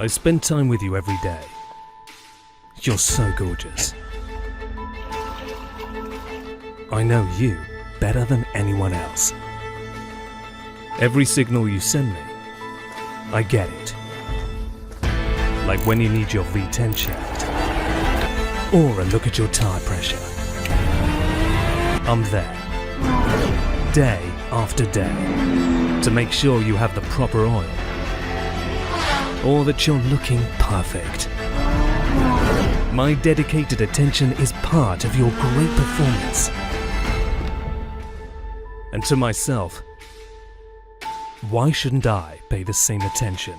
I spend time with you every day. You're so gorgeous. I know you better than anyone else. Every signal you send me, I get it. Like when you need your V10 checked, or a look at your tire pressure. I'm there, day after day, to make sure you have the proper oil, or that you're looking perfect. My dedicated attention is part of your great performance. And to myself, why shouldn't I pay the same attention?